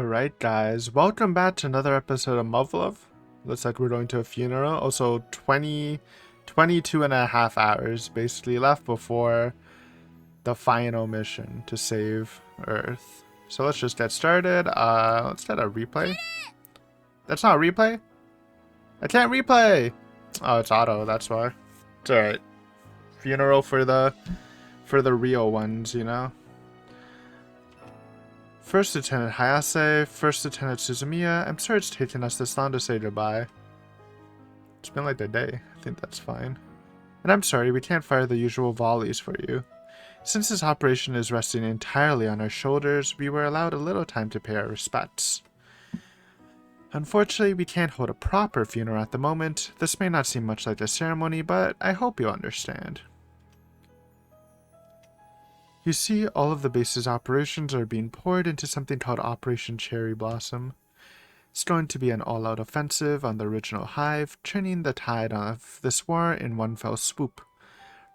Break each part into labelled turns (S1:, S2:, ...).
S1: Alright guys, welcome back to another episode of Muv-Luv. Looks like we're going to a funeral. Also 22 and a half hours basically left before the final mission to save Earth. So let's just get started. Let's get a replay. That's not a replay? I can't replay! Oh, it's auto, that's why. It's alright. Funeral for the real ones, you know? First Lieutenant Hayase, First Lieutenant Suzumiya, I'm sorry it's taken us this long to say goodbye. It's been like a day, I think that's fine. And I'm sorry, we can't fire the usual volleys for you. Since this operation is resting entirely on our shoulders, we were allowed a little time to pay our respects. Unfortunately, we can't hold a proper funeral at the moment. This may not seem much like a ceremony, but I hope you understand. You see, all of the base's operations are being poured into something called Operation Cherry Blossom. It's going to be an all-out offensive on the original hive, turning the tide of this war in one fell swoop.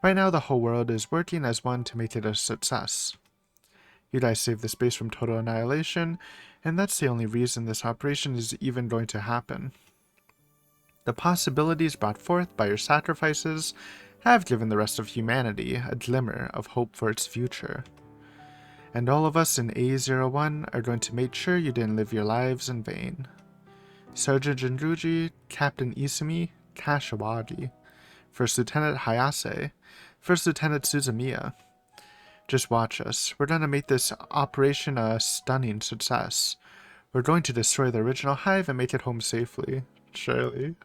S1: Right now, the whole world is working as one to make it a success. You guys saved the space from total annihilation, and that's the only reason this operation is even going to happen. The possibilities brought forth by your sacrifices have given the rest of humanity a glimmer of hope for its future. And all of us in A01 are going to make sure you didn't live your lives in vain. Sergeant Jinruji, Captain Isumi, Kashiwagi, First Lieutenant Hayase, First Lieutenant Suzumiya. Just watch us. We're going to make this operation a stunning success. We're going to destroy the original hive and make it home safely. Surely.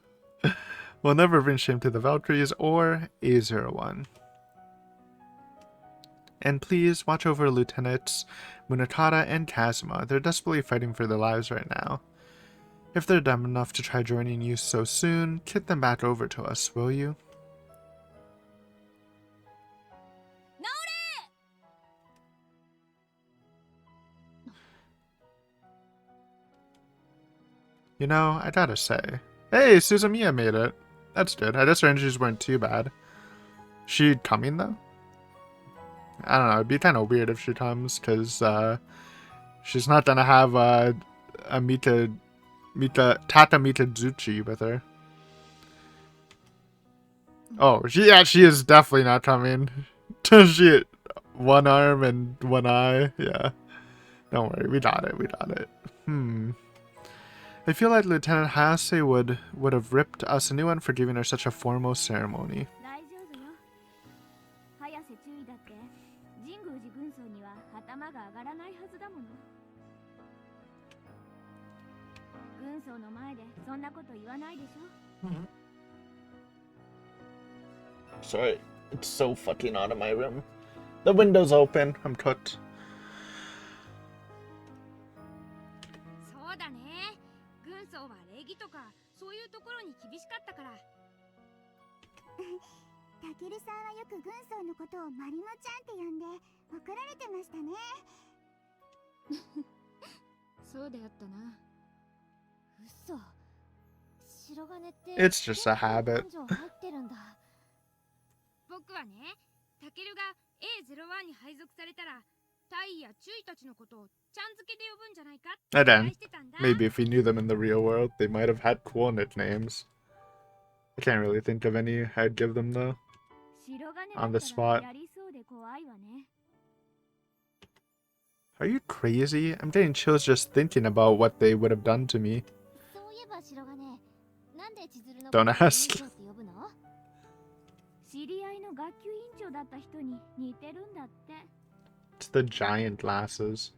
S1: We'll never bring shame to the Valkyries or A01. And please watch over Lieutenants Munakata and Kazuma. They're desperately fighting for their lives right now. If they're dumb enough to try joining you so soon, kick them back over to us, will you? You know, I gotta say. Hey, Suzumiya made it. That's good. I guess her injuries weren't too bad. She coming, though? I don't know. It'd be kind of weird if she comes, because she's not gonna have a Tata Mitazuchi with her. Oh, she is definitely not coming. She one arm and one eye. Yeah. Don't worry, we got it. I feel like Lieutenant Hayase would have ripped us a new one for giving her such a formal ceremony. Sorry, it's so fucking hot in my room. The window's open. I'm cooked. It's just a habit. And then, maybe if we knew them in the real world, they might have had cool nicknames. I can't really think of any I'd give them though. On the spot. Are you crazy? I'm getting chills just thinking about what they would have done to me. Don't ask. It's the giant glasses.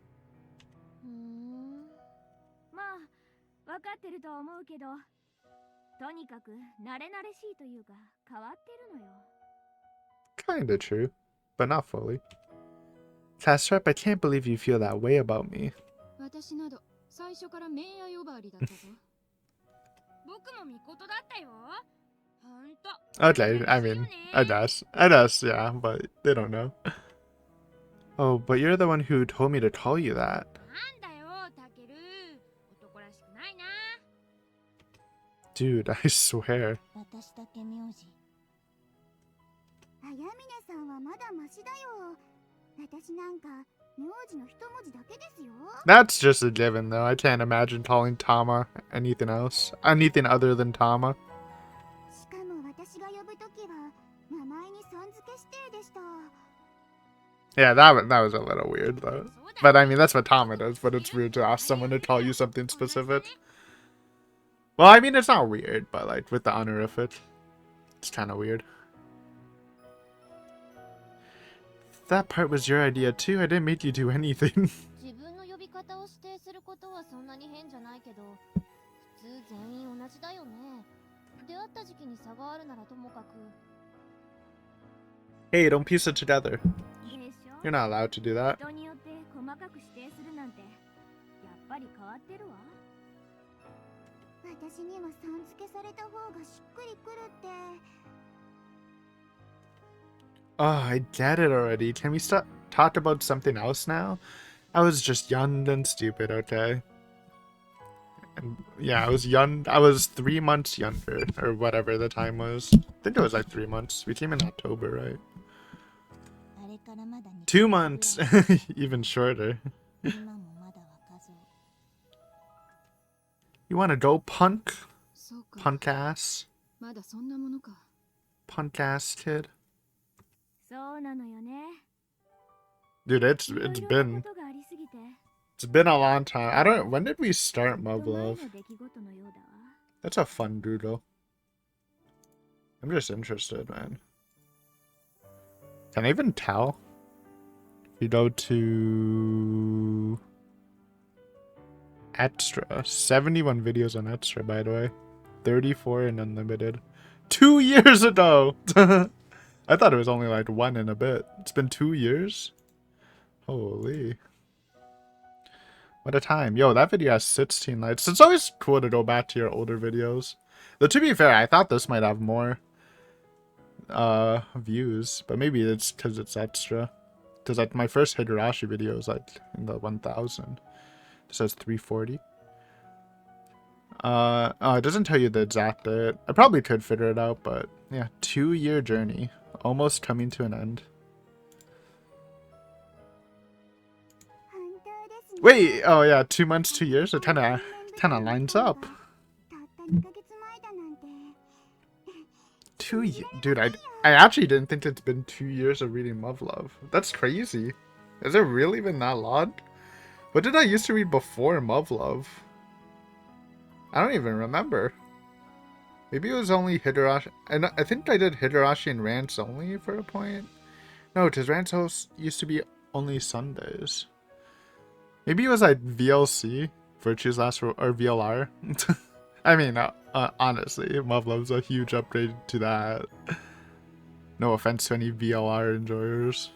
S1: Kinda true, but not fully. Castrap, I can't believe you feel that way about me. Okay, I mean, I guess, yeah, but they don't know. Oh, but you're the one who told me to call you that. Dude, I swear. That's just a given, though. I can't imagine calling Tama anything else. Anything other than Tama. Yeah, that was a little weird, though. But I mean, that's what Tama does, but it's weird to ask someone to call you something specific. Well, I mean, it's not weird, but like, with the honorific, it's kind of weird. That part was your idea, too. I didn't make you do anything. Hey, don't piece it together. You're not allowed to do that. Oh, I get it already. Can we talk about something else now? I was just young and stupid, okay? And yeah, I was young. I was 3 months younger, or whatever the time was. I think it was like 3 months. We came in October, right? 2 months! Even shorter. You wanna go, punk? Punk ass? Punk ass kid? Dude, it's been a long time. When did we start Muv-Luv? That's a fun doodle. I'm just interested, man. Can I even tell? If you go to Extra, 71 videos on Extra, by the way. 34 in Unlimited. 2 years ago! I thought it was only like 1 and a bit. It's been 2 years? Holy. What a time. Yo, that video has 16 likes. It's always cool to go back to your older videos. Though, to be fair, I thought this might have more views. But maybe it's because it's Extra. Because like my first Higurashi video was like in the 1,000. It says 340. Oh, it doesn't tell you the exact date. I probably could figure it out, but yeah, 2-year journey. Almost coming to an end. Wait, oh yeah, 2 months, 2 years? It kinda lines up. 2 years? Dude, I actually didn't think it's been 2 years of reading Muv-Luv. That's crazy. Is it really been that long? What did I used to read before Muv-Luv? I don't even remember. Maybe it was only Higurashi. And I think I did Higurashi and Rants only for a point. No, because Rants used to be only Sundays. Maybe it was like VLC, Virtue's Last or VLR. I mean, honestly, Muv-Luv's a huge upgrade to that. No offense to any VLR enjoyers.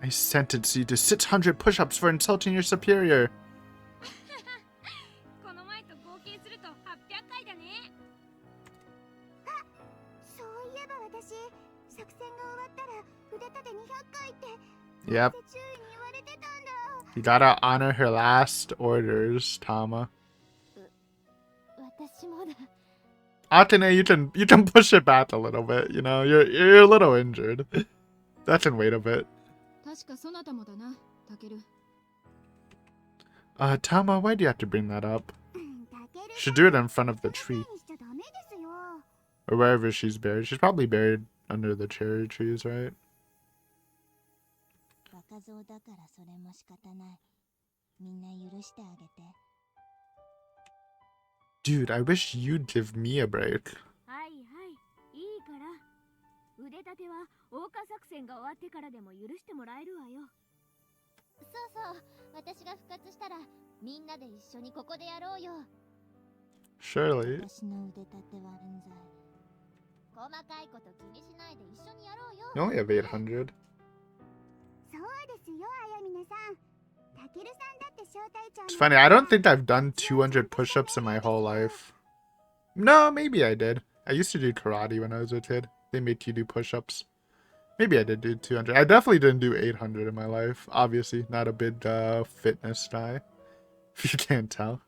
S1: I sentenced you to 600 push-ups for insulting your superior. Yep. You gotta honor her last orders, Tama. Akane, you can push it back a little bit, you know? You're a little injured. That can wait a bit. Tama, why do you have to bring that up? Should do it in front of the tree. Or wherever she's buried. She's probably buried under the cherry trees, right? Dude, I wish you'd give me a break. Surely. You only have 800. It's funny, I don't think I've done 200 push-ups in my whole life. No, maybe I did. I used to do karate when I was a kid. They make you do push-ups. Maybe I did do 200. I definitely didn't do 800 in my life. Obviously, not a big fitness guy. If you can't tell.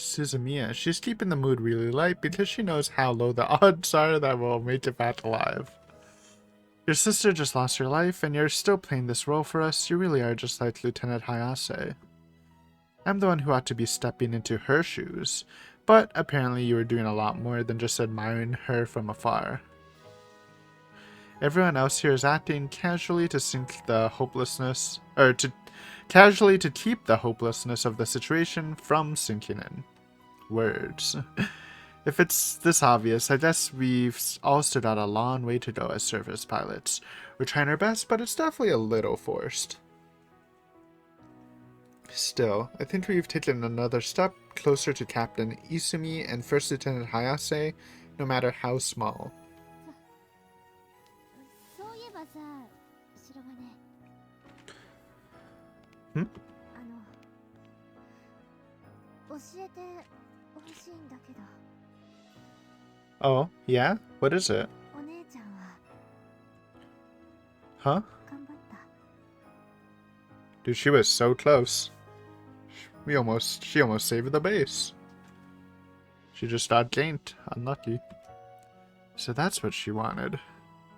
S1: Suzumiya, she's keeping the mood really light because she knows how low the odds are that we'll make it back alive. Your sister just lost her life, and you're still playing this role for us. You really are just like Lieutenant Hayase. I'm the one who ought to be stepping into her shoes, but apparently you were doing a lot more than just admiring her from afar. Everyone else here is acting casually to sink the hopelessness, or casually to keep the hopelessness of the situation from sinking in. Words. If it's this obvious, I guess we've all stood out a long way to go as surface pilots. We're trying our best, but it's definitely a little forced. Still, I think we've taken another step closer to Captain Isumi and First Lieutenant Hayase, no matter how small. Hmm? Oh, yeah? What is it? Huh? Dude, she was so close. She almost saved the base. She just got ganked. Unlucky. So that's what she wanted.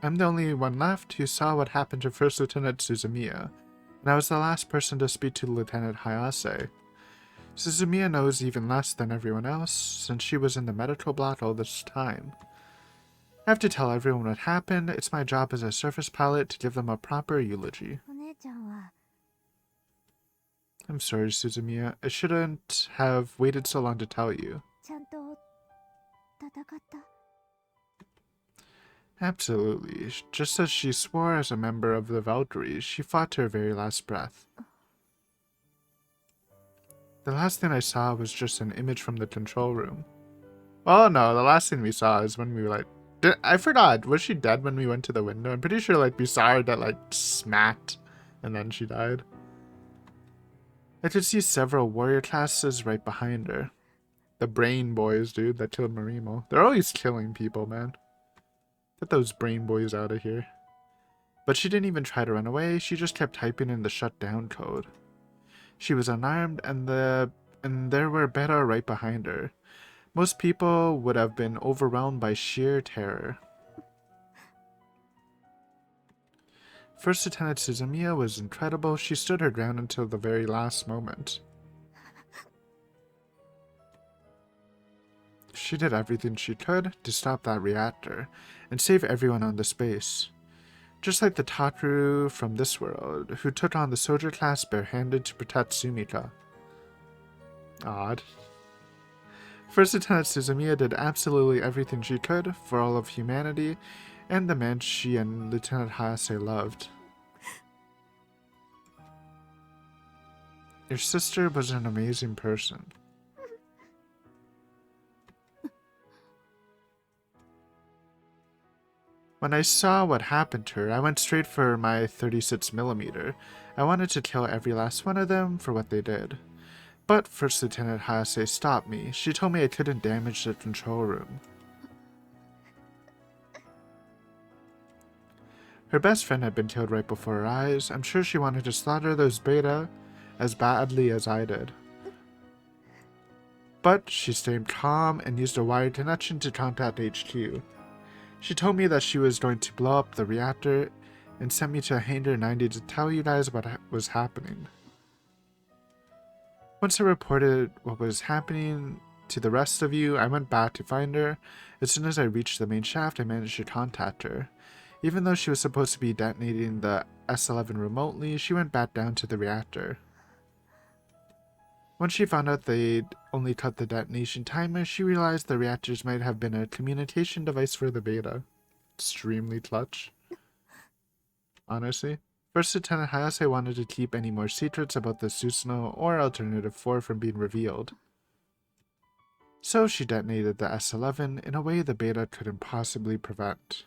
S1: I'm the only one left who saw what happened to First Lieutenant Suzumiya, and I was the last person to speak to Lieutenant Hayase. Suzumiya knows even less than everyone else, since she was in the medical block all this time. I have to tell everyone what happened. It's my job as a surface pilot to give them a proper eulogy. I'm sorry, Suzumiya. I shouldn't have waited so long to tell you. Absolutely. Just as she swore as a member of the Valkyries, she fought to her very last breath. The last thing I saw was just an image from the control room. Well, no, the last thing we saw is when we were like... I forgot. Was she dead when we went to the window? I'm pretty sure like we saw her that like smacked and then she died. I could see several warrior classes right behind her. The brain boys, dude, that killed Marimo. They're always killing people, man. Get those brain boys out of here. But she didn't even try to run away. She just kept typing in the shutdown code. She was unarmed, and there were Beta right behind her. Most people would have been overwhelmed by sheer terror. First Lieutenant Suzumiya was incredible. She stood her ground until the very last moment. She did everything she could to stop that reactor and save everyone on the space. Just like the Takeru from this world, who took on the soldier class barehanded to protect Sumika. Odd. First Lieutenant Suzumiya did absolutely everything she could for all of humanity and the man she and Lieutenant Hayase loved. Your sister was an amazing person. When I saw what happened to her, I went straight for my 36mm. I wanted to kill every last one of them for what they did. But First Lieutenant Hayase stopped me. She told me I couldn't damage the control room. Her best friend had been killed right before her eyes. I'm sure she wanted to slaughter those Beta as badly as I did. But she stayed calm and used a wired connection to contact HQ. She told me that she was going to blow up the reactor and sent me to Hangar 90 to tell you guys what was happening. Once I reported what was happening to the rest of you, I went back to find her. As soon as I reached the main shaft, I managed to contact her. Even though she was supposed to be detonating the S-11 remotely, she went back down to the reactor. Once she found out they'd only cut the detonation timer, she realized the reactors might have been a communication device for the Beta. Extremely clutch. Honestly. First Lieutenant Hayase wanted to keep any more secrets about the Susanoo or Alternative 4 from being revealed. So she detonated the S-11 in a way the Beta couldn't possibly prevent.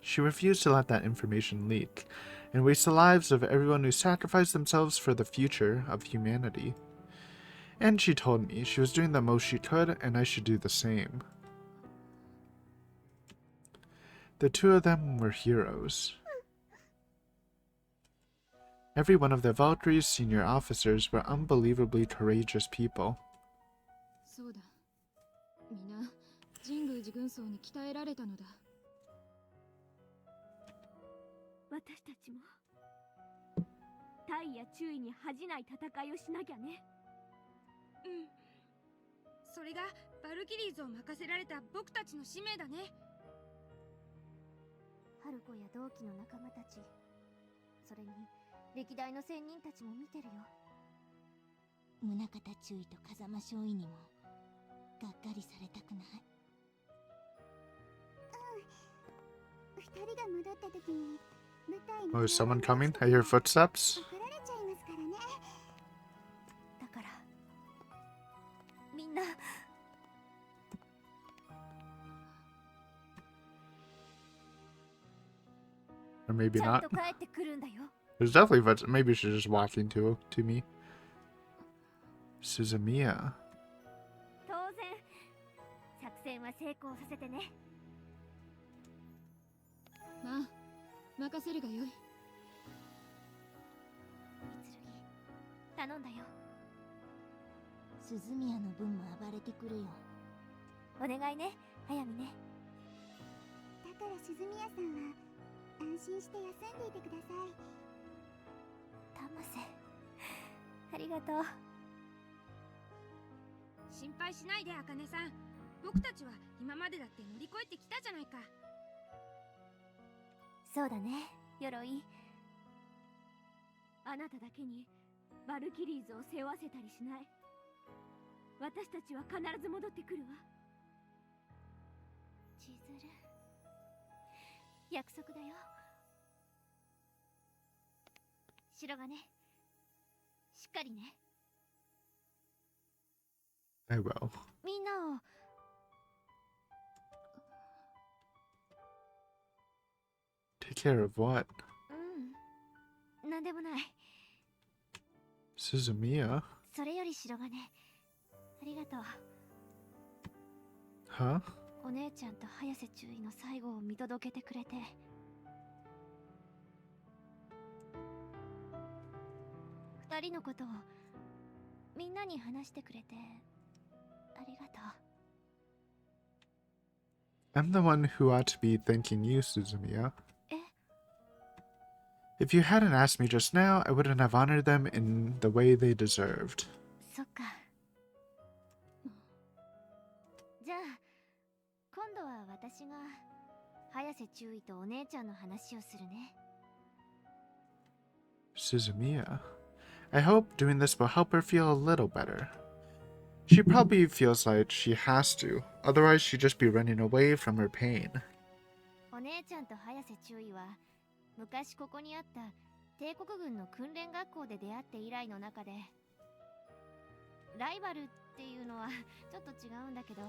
S1: She refused to let that information leak, and waste the lives of everyone who sacrificed themselves for the future of humanity. And she told me she was doing the most she could, and I should do the same. The two of them were heroes. Every one of the Valkyrie's senior officers were unbelievably courageous people.
S2: そうだ。みんな神宮寺軍曹に鍛えられたのだ。
S3: 私たちも大や注意に恥じない戦いをしなきゃね。
S4: うん。それがバルキリーズを任せられた僕たちの使命だね。
S3: 春子や同期の仲間たち、それに歴代の仙人たちも見てるよ。宗像中尉と風間少尉にもがっかりされたくない。うん。二人が戻った時に舞台の
S1: Oh, is someone coming? I hear footsteps.
S3: 怒られちゃいますからね。だからみんな
S1: Or maybe
S3: ちゃん
S1: not.
S3: と帰ってくるんだよ。
S1: There's definitely footsteps. Maybe she's just walking to me. Suzumiya.
S3: 当然作戦は成功させてね。
S2: まあ、任せるがよい。
S3: 頼んだよ。鈴宮の分も暴れてくるよ。お願いね、早見ね。だから鈴宮さんは安心して休んでいてください。タマセ、ありがとう。
S4: 心配しないで、茜さん。僕たちは今までだって乗り越えてきたじゃないか。
S3: そうだね、鎧。あなただけにバルキリーズを背負わせたりしない。私たちは必ず戻ってくるわ。千鶴、約束だよ。白金、しっかりね。
S1: I will.
S3: みんなを
S1: Take care of what?
S3: うん、なんでもない。
S1: Suzumiya?
S3: それより白金、ありがとう。
S1: Huh?
S3: お姉ちゃんと早瀬中尉の最後を見届けてくれて。二人のことをみんなに話してくれてありがとう。
S1: I'm the one who ought to be thanking you, Suzumiya.
S3: え、
S1: If you hadn't asked me just now, I wouldn't have honored them in the way they deserved.
S3: そっか。じゃあ今度は私が早瀬中尉とお姉ちゃんの話をするね。
S1: Suzumiya. I hope doing this will help her feel a little better. She probably feels like she has to, otherwise she'd just be running away from her pain.
S3: お姉ちゃんと早瀬中尉は昔ここにあった帝国軍の訓練学校で出会って以来の中で、ライバルっていうのはちょっと違うんだけど、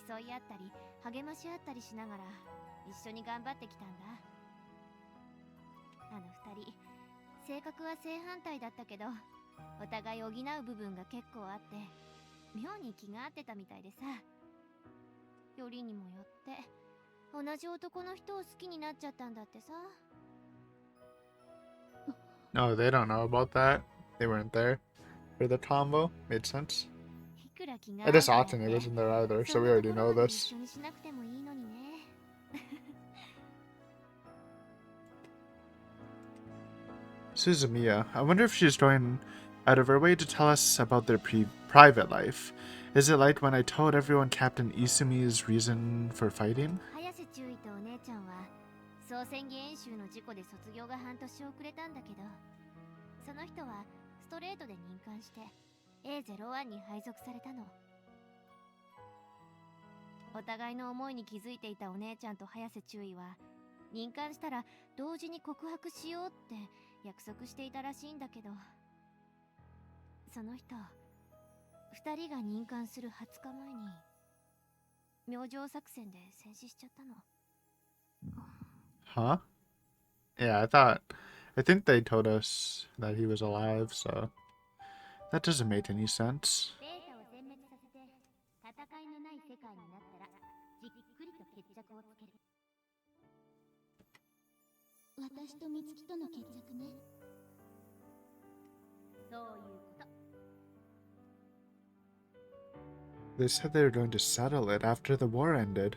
S3: 競い合ったり励まし合ったりしながら一緒に頑張ってきたんだ。あの二人性格は正反対だったけど、お互い補う部分が結構あって妙に気が合ってたみたいでさ。よりにもよって同じ男の人を好きになっちゃったんだってさ。
S1: No, they don't know about that. They weren't there for the combo. Made sense.
S3: いくら気が
S1: I just Atene wasn't there either, so we already know this.
S3: 一緒にしなくてもいいのにね。
S1: Suzumiya, I wonder if she's going out of her way to tell us about their private life. Is it like when I told everyone Captain Isumi's reason for fighting?
S3: 早瀬中尉とお姉ちゃんは総選挙演習の事故で卒業が半年遅れたんだけど、その人はストレートで任官して A01 に配属されたの。お互いの思いに気づいていたお姉ちゃんと早瀬中尉は任官したら同時に告白しようって約束していたらしいんだけど、その人二人が任官する20日前に明星作戦で戦死しちゃったの。
S1: Huh? Yeah, I think they told us that he was alive, so that doesn't make any sense.
S3: データを全滅させて戦いのない世界になったらじっくりと決着をつける。私と美月との決着ね。そういうこと。
S1: They said they were going to settle it after the war ended.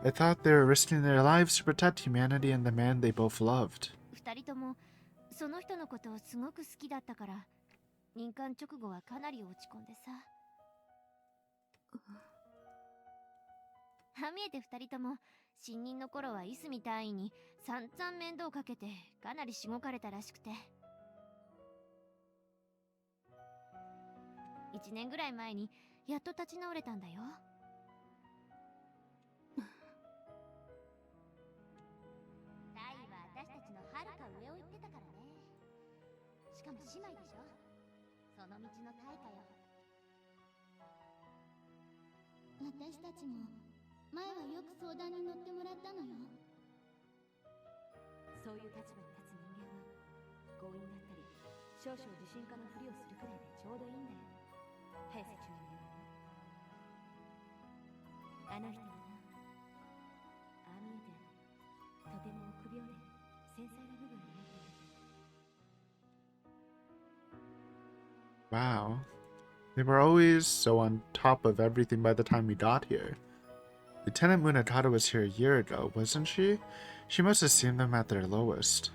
S1: I thought they were risking their lives to protect humanity and the man they both loved.
S3: 二人ともその人のことをすごく好きだったから、任官直後はかなり落ち込んでさ。ああ見えて二人とも新任の頃はイスミ隊員に散々面倒かけてかなりしごかれたらしくて、1年ぐらい前にやっと立ち直れたんだよ。タイは私たちのはるか上を行ってたからね。しかも姉妹でしょ。その道の大家よ。
S5: 私たちも前はよく相談に乗ってもらったのよ。
S3: そういう立場に立つ人間は強引だったり少々自信家のふりをするくらいでちょうどいいんだよ。早瀬中に言うのね。あの人はな、ああ見えてとても臆病で繊細な部分を持っている。
S1: Wow. They were always so on top of everything by the time we got here. Lieutenant Munakata was here a year ago, wasn't she? She must have seen them at their lowest.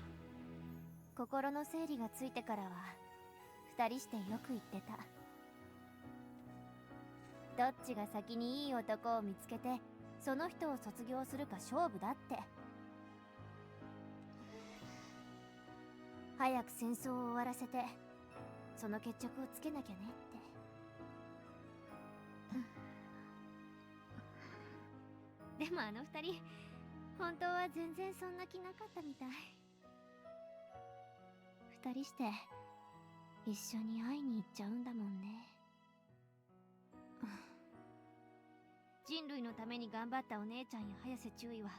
S3: 心の整理がついてからは二人してよく言ってた。どっちが先にいい男を見つけてその人を卒業するか勝負だって。早く戦争を終わらせてその決着をつけなきゃねって。でもあの二人本当は全然そんな気なかったみたい。二人して一緒に会いに行っちゃうんだもんね。人類のために頑張ったお姉ちゃんや早瀬中尉は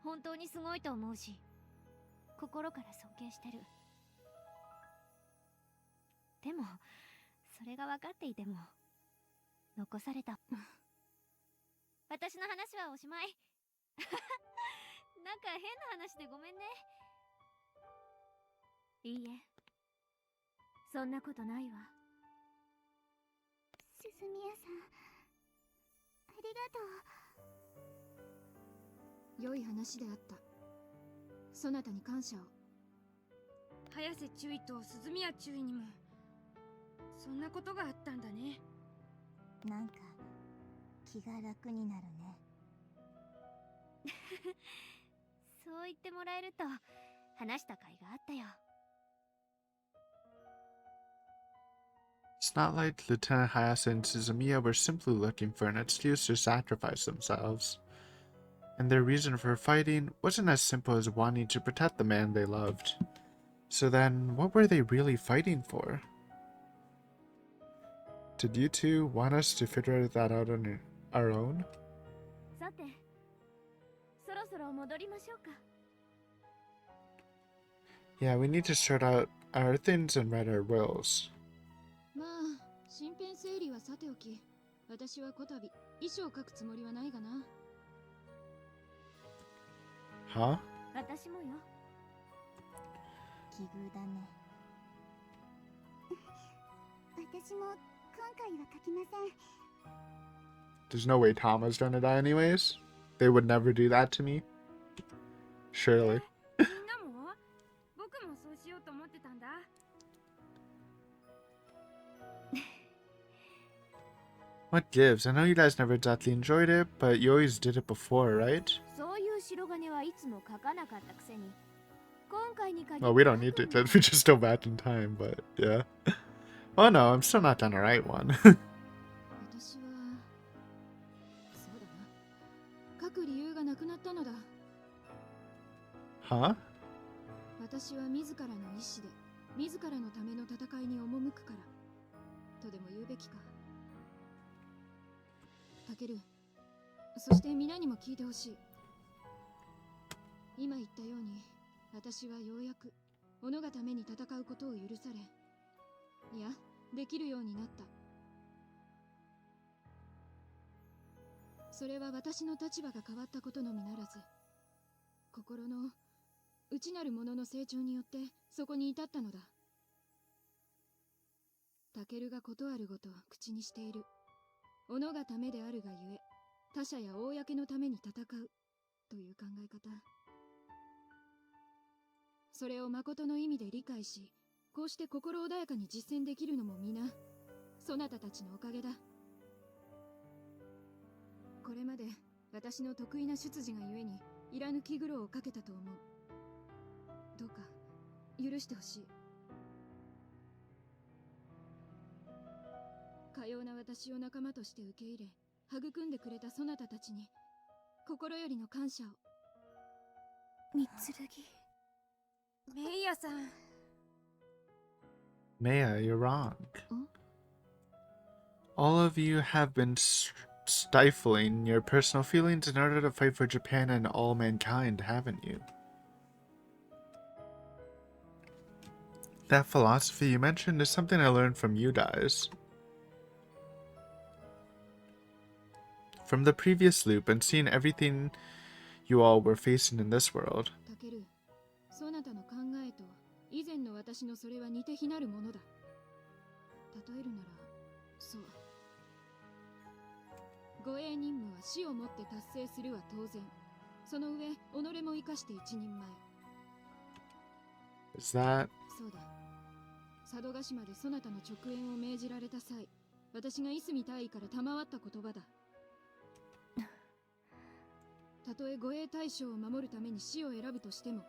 S3: 本当にすごいと思うし、心から尊敬してる。でもそれが分かっていても残された。私の話はおしまい。なんか変な話でごめんね。いいえ、そんなことないわ。
S5: 鈴宮さん、ありがとう。
S2: 良い話であった。そなたに感謝を。
S4: 早瀬中尉と鈴宮中尉にもそんなことがあったんだね。
S5: なんか気が楽になるね。
S3: そう言ってもらえると話した甲斐があったよ。
S1: It's not like Lieutenant Hayase and Suzumiya were simply looking for an excuse to sacrifice themselves. And their reason for fighting wasn't as simple as wanting to protect the man they loved. So then, what were they really fighting for? Did you two want us to figure that out on our own?
S3: さて、そろそろ戻りましょうか。
S1: Yeah, we need to sort out our things and write our wills.
S2: まあ身辺整理はさておき、私はこたび遺書を書くつもりはないがな。
S1: Huh?
S3: 私もよ。
S5: 奇遇だね。私も今回は書きません。
S1: There's no way Tama's gonna die anyways. They would never do that to me. Surely.
S4: みんなも僕もそうしようと思ってたんだ。
S1: What gives? I know you guys never exactly enjoyed it, but you always did it before, right?
S3: そういう白金はいつも書かなかったくせに、今回に限って
S1: Well, we don't need to, because we just go back in time, but yeah. Oh no, I'm still not done to write one.
S2: 私はそうだな。書く理由がなくなったのだ。
S1: Huh?
S2: 私は自らの意志で自らのための戦いに赴くからとでも言うべきか。タケル、そして皆にも聞いてほしい。今言ったように私はようやく己がために戦うことを許され、いやできるようになった。それは私の立場が変わったことのみならず、心の内なるものの成長によってそこに至ったのだ。タケルがことあるごと口にしている。己がためであるがゆえ、他者や公のために戦うという考え方。それを誠の意味で理解し、こうして心穏やかに実践できるのも皆そなたたちのおかげだ。これまで私の得意な出自がゆえにいらぬ気苦労をかけたと思う。どうか許してほしい。かような私を仲間として受け入れ育んでくれたそなたたちに心よりの感謝を。
S5: 三剣。
S4: メイヤさん、
S1: Maya, you're wrong.
S2: Huh?
S1: All of you have been stifling your personal feelings in order to fight for Japan and all mankind, haven't you? That philosophy you mentioned is something I learned from you guys. From the previous loop and seeing everything you all were facing in this world.
S2: タケル、そなたの考えと以前の私のそれは似て非なるものだ。例えるなら、そう。護衛任務は死をもって達成するは当然。その上、己も生かして一人前。
S1: Is that...
S2: そうだ。佐渡島でそなたの直演を命じられた際、私がいすみ大尉から賜った言葉だ。たとえ護衛大将を守るために死を選ぶとしても、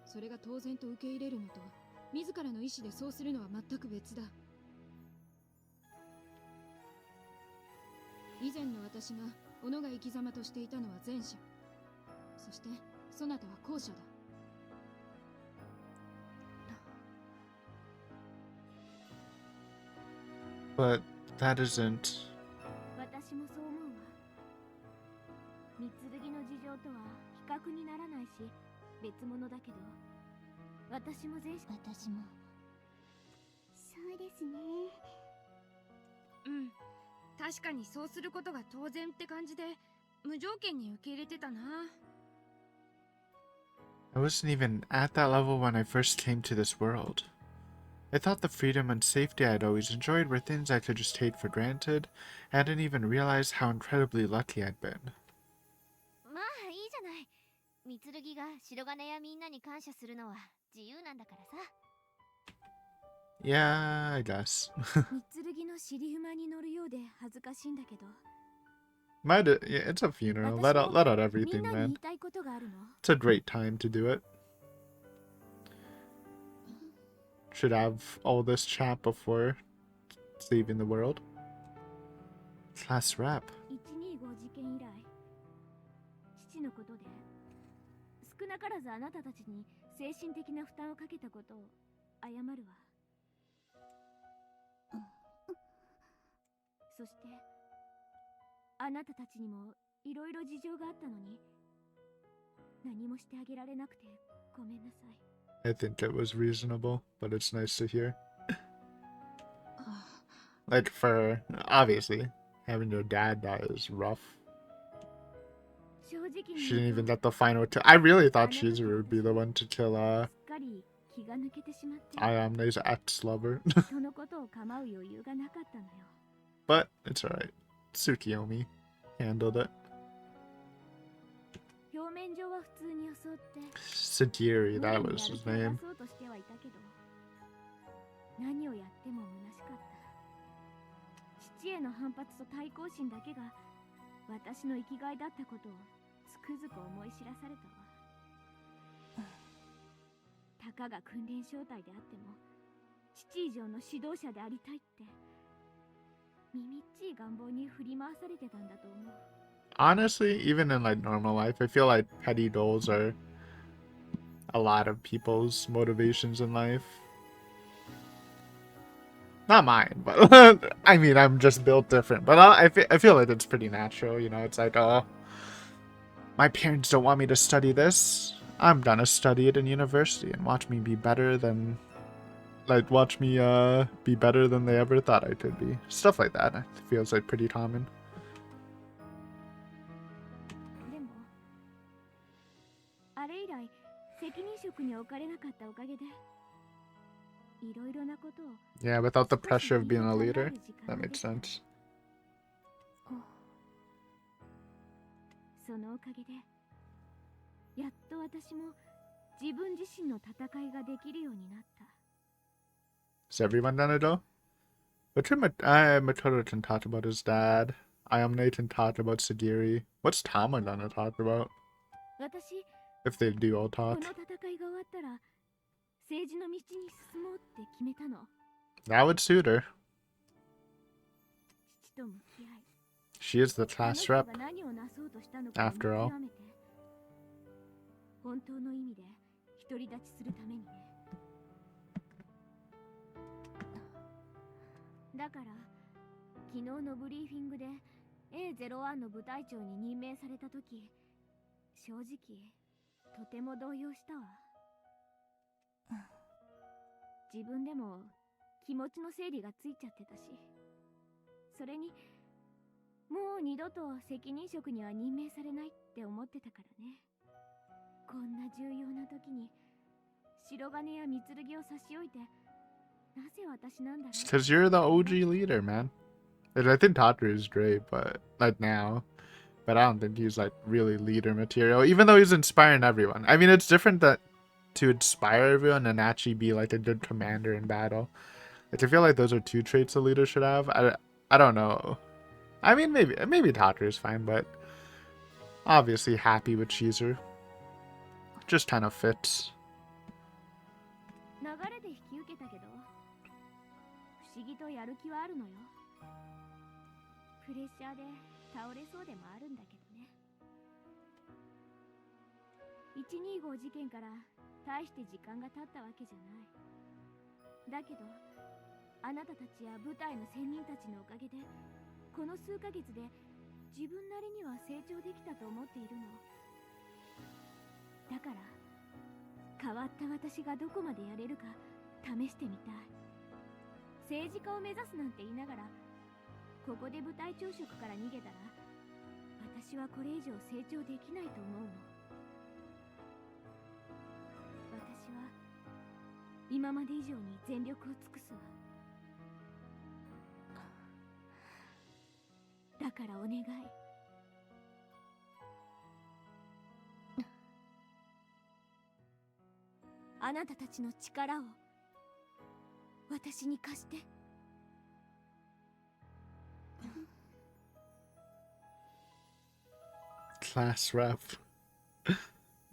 S2: それが当然と受け入れるのと、自らの意志でそうするのは全く別だ。以前の私が己が生き様としていたのは前者。そしてそなたは後者だ。
S1: But that isn't...
S3: 私もそう思うわ。三剣の事情とは比較にならないし別物だけど、私も
S5: 私も。そうですね。
S4: うん、確かにそうすることが当然って感じで無条件に受け入れてたな。
S1: I wasn't even at that level when I first came to this world. I thought the freedom and safety I'd always enjoyed were things I could just take for granted. I didn't even realize how incredibly lucky I'd been.
S3: まあいいじゃない。三剣が白金やみんなに感謝するのは自由なんだからさ。
S1: Yeah, I guess.
S3: 三剣の尻馬に乗るようで恥ずかしいんだけど。
S1: Yeah, it's a funeral. Let out everything,
S3: みんなに言
S1: man.
S3: いたいことがあるの。
S1: It's a great time to do it. Should have all this chat before saving the world. Last rap.
S3: 125事件以来、父のことで少なからずあなたたちに精神的な負担をかけたことを謝るわ。そしてあなたたちにもいろいろ事情があったのに何もしてあげられなくてごめんなさい。
S1: I think it was reasonable, but it's nice to hear. Like, for obviously having your dad die is rough.
S3: 正直に
S1: She didn't
S3: 言う
S1: even
S3: と
S1: get the final two. I really thought Chizuru would be the one to kill
S3: すっかり気が抜けてしまって
S1: Ayame's ex-lover.
S3: 人のことを構う余裕がなかったのよ。
S1: But it's alright. Tsukiyomi handled it.
S3: 表面上は普通に装って
S1: Sagiri,
S3: 無
S1: that
S3: 理に
S1: was
S3: やる
S1: his
S3: 気を出
S1: name.
S3: そうとしてはいたけど、何をやっても虚しかった。父への反発と対抗心だけが私の生きがいだったことをつくづく思い知らされたわ。たかが訓練小隊であっても父以上の指導者でありたいって耳っちい願望に振り回されてたんだと思う。
S1: Honestly, even in like normal life, I feel like petty goals are a lot of people's motivations in life. Not mine, but I mean, I'm just built different. But I feel like it's pretty natural, you know. It's like, oh, my parents don't want me to study this. I'm gonna study it in university and watch me be better than, like, watch me be better than they ever thought I could be. Stuff like that. It feels like pretty common.
S3: でもあれ以来責任職に置かれなかったおかげでいろいろなことを
S1: Yeah, without the
S3: 少し
S1: pressure of
S3: 自
S1: being
S3: 分
S1: a
S3: で考え
S1: leader.
S3: る時
S1: That
S3: 間が
S1: made
S3: できた。
S1: sense.
S3: そのおかげでやっと私も自分自身の戦いができるようになった。
S1: Is everyone done it though? What's Matoto-chan talked about his dad. Ayamne-chan talked about Sagiri. What's Tama gonna talk about?
S3: 私
S1: If they do all
S3: こ
S1: talk.
S3: の戦いが終わったら政治の道に進もうって決めたの。
S1: That would suit her.
S3: 父と向き合い
S1: She is the
S3: あの
S1: class
S3: 人
S1: rep.
S3: が何をなそうとしたのかを見
S1: After all.
S3: 極めて本当の意味で独り立ちするためにね。だから昨日のブリーフィングで A01 の部隊長に任命された時、正直とても動揺したわ。自分でも気持ちの整理がついちゃってたし、それにもう二度と責任職には任命されないって思ってたからね。こんな重要な時に白金や三剣を差し置いて、なぜ私なんだろう。
S1: It's because you're the OG leader, man. And I think Tataru is great, but like now. But I don't think he's like really leader material, even though he's inspiring everyone. I mean, it's different that to inspire everyone and actually be like a good commander in battle. Like, I feel like those are two traits a leader should have. I don't know. I mean, maybe Tataru is fine, but obviously happy with Cheezer. Just kind of fits.
S3: 流れで引き受けたけど、不思議とやる気はあるのよ。プレッシャーで倒れそうでもあるんだけどね。125事件から大して時間が経ったわけじゃない。だけど、あなたたちや部隊の仙人たちのおかげで、この数ヶ月で自分なりには成長できたと思っているの。だから、変わった私がどこまでやれるか試してみたい。政治家を目指すなんて言いながら、ここで部隊長職から逃げたら、私はこれ以上成長できないと思うの。私は今まで以上に全力を尽くすわ。だからお願い。あなたたちの力を私に貸して。
S1: Class rep.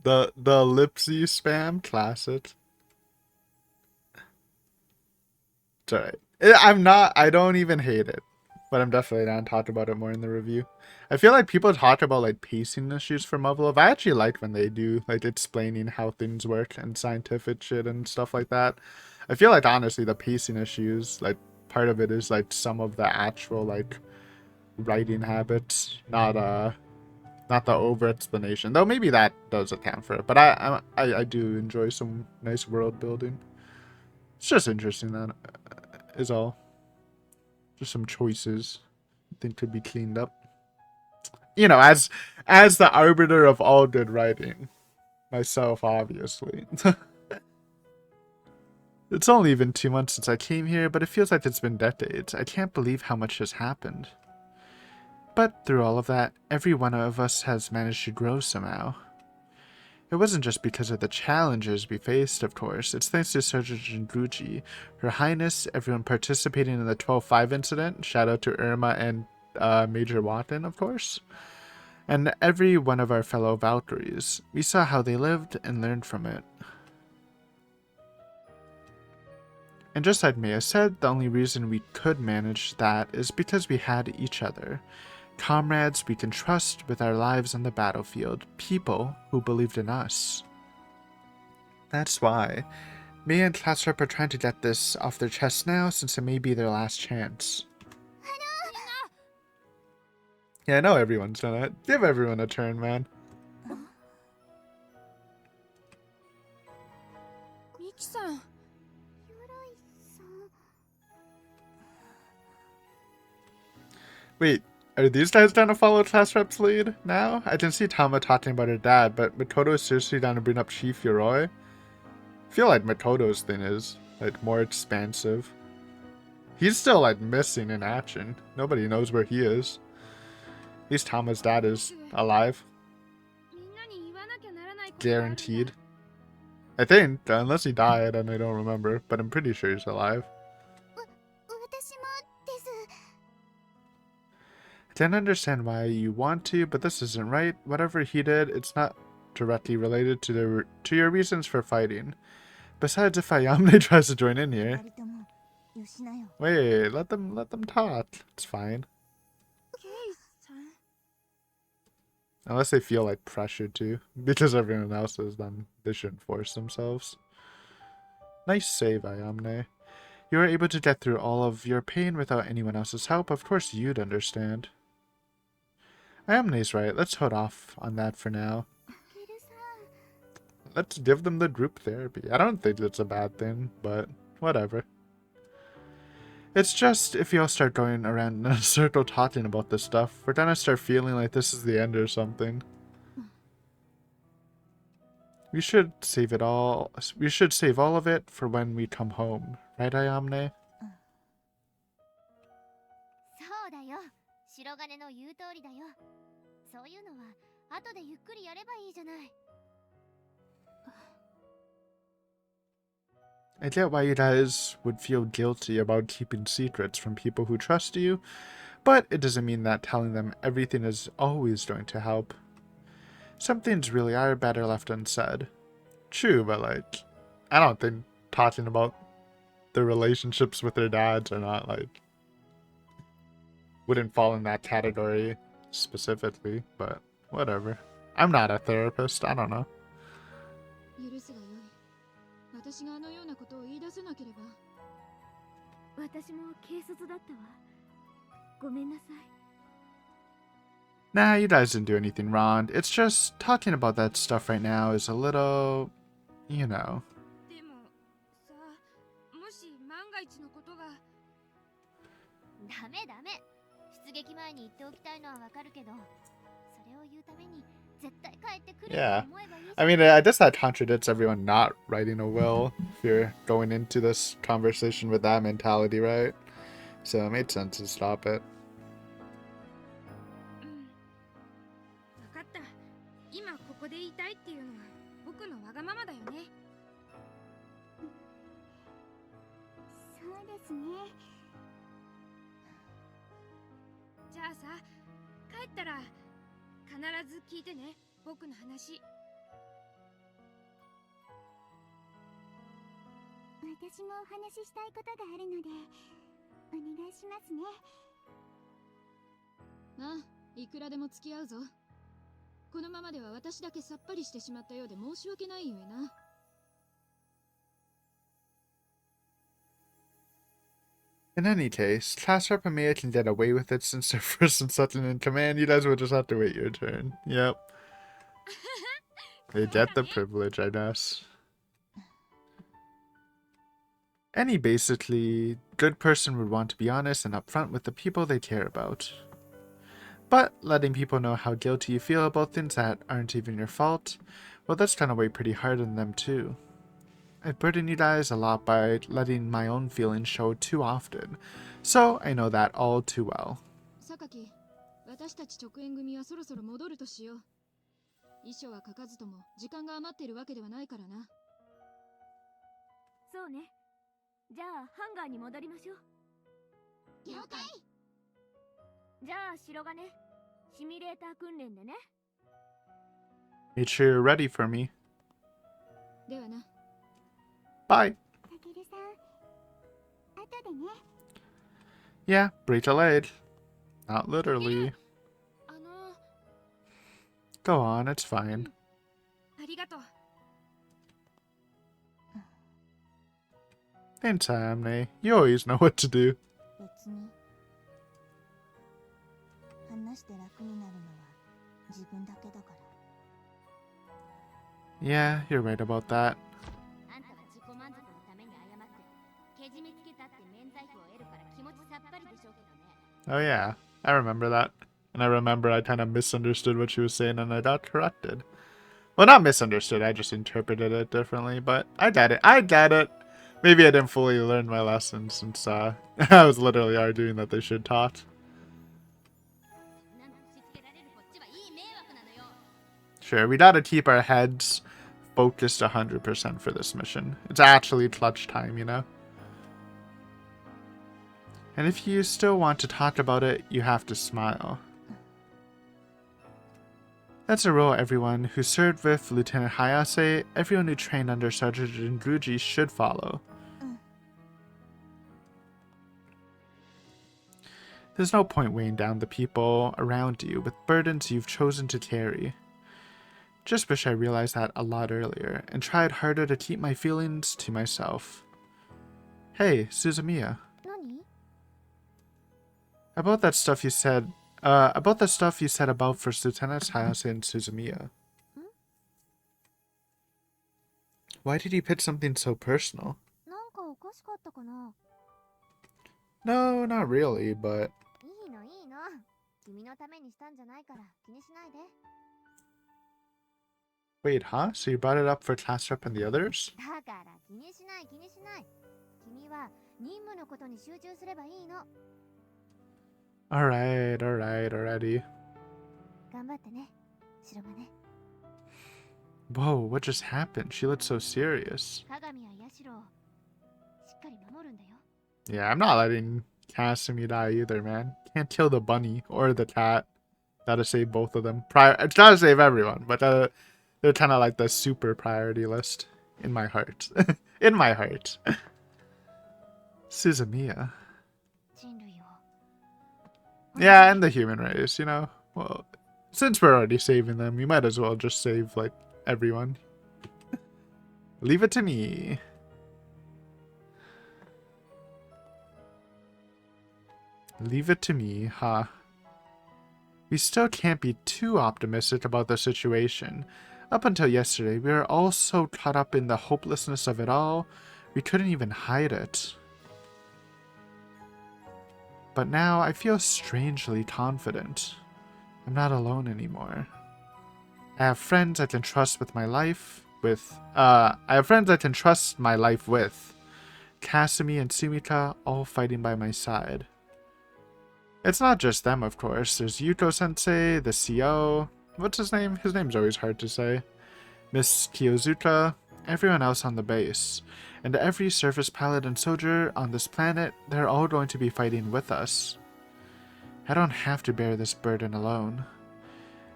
S1: The ellipsy spam classic. It's alright. I don't even hate it. But I'm definitely down to talk about it more in the review. I feel like people talk about like pacing issues for Muv-Luv. I actually like when they do, like explaining how things work and scientific shit and stuff like that. I feel like honestly the pacing issues, like part of it is like some of the actual like writing habits, not the over explanation. Though maybe that does account for it. But I do enjoy some nice world building. It's just interesting, that is all. Just some choices I think could be cleaned up. You know, as the arbiter of all good writing, myself obviously. It's only been 2 months since I came here, but it feels like it's been decades. I can't believe how much has happened. But through all of that, every one of us has managed to grow somehow. It wasn't just because of the challenges we faced, of course. It's thanks to Sergeant Jinguji, Her Highness, everyone participating in the 12-5 incident. Shout out to Irma and Major Watton, of course. And every one of our fellow Valkyries. We saw how they lived and learned from it. And just like Maya said, the only reason we could manage that is because we had each other. Comrades we can trust with our lives on the battlefield. People who believed in us. That's why Mia and Class Rep are trying to get this off their chest now, since it may be their last chance. Yeah, I know everyone's done it. Give everyone a turn, man.
S4: Miki-san.
S1: Wait, are these guys down to follow Class Rep's lead now? I can see Tama talking about her dad, but Makoto is seriously down to bring up Chief Yoroi? I feel like Makoto's thing is like more expansive. He's still like missing in action. Nobody knows where he is. At least Tama's dad is alive.
S4: みんなに言わなきゃならないことがあるんだ。
S1: Guaranteed. I think, unless he died and I don't remember, but I'm pretty sure he's alive.
S5: 私もです。
S1: I don't understand why you want to, but this isn't right. Whatever he did, it's not directly related to your reasons for fighting. Besides, if Ayamne tries to join in here,
S5: 二人ともよしなよ。
S1: wait, let them talk. It's fine.
S4: ケイさん。
S1: Unless they feel like pressured to, because everyone else is, then they shouldn't force themselves. Nice save, Ayamne. You were able to get through all of your pain without anyone else's help. Of course you'd understand. Ayamne's right. Let's hold off on that for now.
S5: ケルさん。
S1: Let's give them the group therapy. I don't think that's a bad thing, but whatever. It's just, if you all start going around in a circle talking about this stuff, we're gonna start feeling like this is the end or something. We should save it all. We should save all of it for when we come home. Right, Ayamne?
S3: そうだよ。白金の言う通りだよ。そういうのは後でゆっくりやればいいじゃない。
S1: I get why you guys would feel guilty about keeping secrets from people who trust you, but it doesn't mean that telling them everything is always going to help. Some things really are better left unsaid. True, but like, I don't think talking about their relationships with their dads are not like, wouldn't fall in that category specifically, but whatever. I'm not a therapist, I don't know.
S2: 許すがよい。私があのようなことを言い出せなければ。
S3: 私も軽率だったわ。ごめんなさい。
S1: Nah, you guys didn't do anything wrong. It's just talking about that stuff right now is a little, you know.
S4: でもさ、もし万が一のことが。
S3: ダメダメ。出撃前に言っておきたいのはわかるけど、それを言うために絶対帰ってくると
S1: Yeah.
S3: 思えばいいじゃん。
S1: I mean, I guess that contradicts everyone not writing a will if you're going into this conversation with that mentality, right? So it made sense to stop it.
S4: うん。わかった。今ここで言いたいっていうのは僕のわがままだよね。
S5: そうですね。
S4: じゃあさ、帰ったら必ず聞いてね、僕の話。
S5: 私もお話ししたいことがあるのでお願いしますね。
S2: ああ、いくらでも付き合うぞ。このままでは私だけさっぱりしてしまったようで申し訳ないゆえな。
S1: In any case, Class Rep and Mia can get away with it since they're first and second in command. You guys will just have to wait your turn. Yep. They get the privilege, I guess. Any basically good person would want to be honest and upfront with the people they care about. But letting people know how guilty you feel about things that aren't even your fault, well, that's gonna weigh pretty hard on them too. I've burdened you guys a lot by letting my own feelings show too often, so I know that all too well.
S2: 榊、私たち直縁組はそろそろ戻るとしよう。遺書は書かずとも時間が余っているわけではないからな。
S3: そうね。じゃあハンガーに戻りましょう。
S5: 了解。
S3: じゃあ白金、シミュレーター訓練でね。
S1: Make sure you're ready for me.
S2: ではな。
S1: Bye.
S5: たけるさん、後でね。
S1: Yeah, break a leg. Not literally.
S4: あの、
S1: Go on, it's fine.
S4: ありがとう。
S1: Thanks, Amne. You always know what to do.
S5: 別に話して楽になるのは自分だけだから。
S1: Yeah, you're right about that.
S3: あんたは自己満足のために謝ってけじめつけたって免罪符を得るから気持ちさっぱりでしょうけどね。
S1: Oh yeah, I remember that. And I remember I kind of misunderstood what she was saying and I got corrected. Well, not misunderstood, I just interpreted it differently, but I get it. I get it. Maybe I didn't fully learn my lesson since I was literally arguing that they should taught. Sure, we gotta keep our heads focused 100% for this mission. It's actually clutch time, you know? And if you still want to talk about it, you have to smile. That's a rule everyone who served with Lieutenant Hayase, everyone who trained under Sergeant Gruji should follow. There's no point weighing down the people around you with burdens you've chosen to carry. Just wish I realized that a lot earlier, and tried harder to keep my feelings to myself. Hey, Suzumiya.
S5: 何？
S1: About that stuff you said about First Lieutenants Hayase and Suzumiya. Why did you pick something so personal?
S5: なんかおかしかったかな？
S1: No, not really, but...
S5: いいのいいの。君のためにしたんじゃないから気にしないで。
S1: Wait, huh? So you brought it up for class rep and the others?
S5: だから気にしない気にしない。君は任務のことに集中すればいいの。
S1: Alrighty.
S5: 頑張ってね、白羽。
S1: Whoa, what just happened? She looked so serious.
S5: 鏡や社をしっかり守るんだよ。
S1: Yeah, I'm not letting Kasumi die either, man. Can't kill the bunny or the cat. Gotta save both of them. It's gotta save everyone, but they're kind of like the super priority list in my heart. In my heart. Suzumiya.
S5: 人類を。
S1: Yeah, and the human race, you know. Well, since we're already saving them, we might as well just save, like, everyone. Leave it to me. Leave it to me, huh? We still can't be too optimistic about the situation. Up until yesterday, we were all so caught up in the hopelessness of it all, we couldn't even hide it. But now I feel strangely confident. I'm not alone anymore. I have friends I can trust with my life with. I have friends I can trust my life with. Kasumi and Sumika all fighting by my side. It's not just them, of course. There's Yuko-sensei, the CO. What's his name? His name's always hard to say. Miss Kiyozuka, everyone else on the base. And every surface pilot and soldier on this planet, they're all going to be fighting with us. I don't have to bear this burden alone.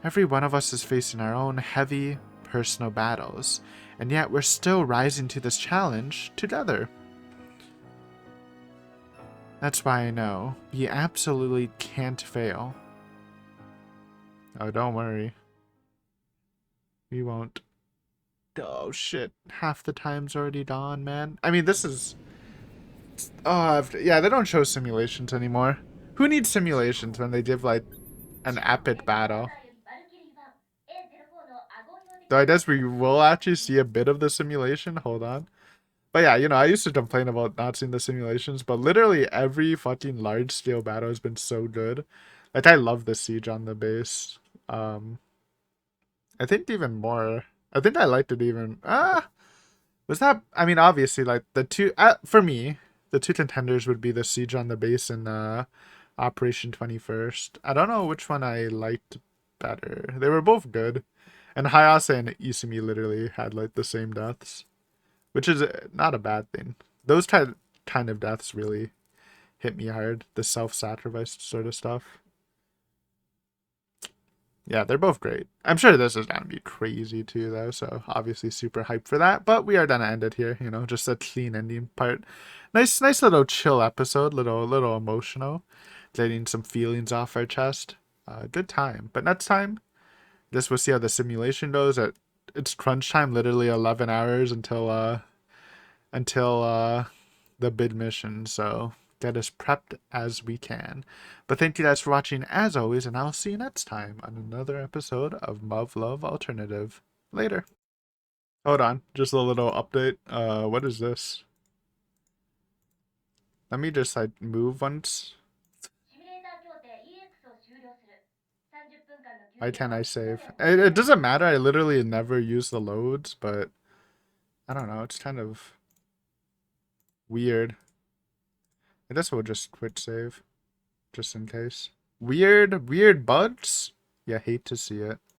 S1: Every one of us is facing our own heavy, personal battles, and yet we're still rising to this challenge together. That's why I know we absolutely can't fail. Oh, don't worry. We won't. Oh shit, half the time's already gone, man. I mean, this is... Oh, yeah, they don't show simulations anymore. Who needs simulations when they give, like, an epic battle? Though I guess we will actually see a bit of the simulation. Hold on. But yeah, you know, I used to complain about not seeing the simulations, but literally every fucking large-scale battle has been so good. Like, I love the siege on the base. I think even more. I think I liked it even. Was that? I mean, obviously, like the two for me, the two contenders would be the siege on the base and Operation 21st. I don't know which one I liked better. They were both good, and Hayase and Isumi literally had like the same deaths, which is not a bad thing. Those kind of deaths really hit me hard. The self-sacrifice sort of stuff. Yeah, they're both great. I'm sure this is gonna be crazy too, though, so obviously super hyped for that. But we are gonna end it here, you know, just a clean ending part. Nice little chill episode, little emotional, getting some feelings off our chest. Good time. But next time, this we'll see how the simulation goes. It's crunch time, literally 11 hours until the bid mission. So get as prepped as we can. But thank you guys for watching as always, and I'll see you next time on another episode of Muv-Luv Alternative. Later. Hold on, just a little update. What is this? Let me just like move once. Why can't I save? It doesn't matter, I literally never use the loads, but I don't know, it's kind of Weird. I guess we'll just quit save. Just in case. Weird bugs? Yeah, hate to see it.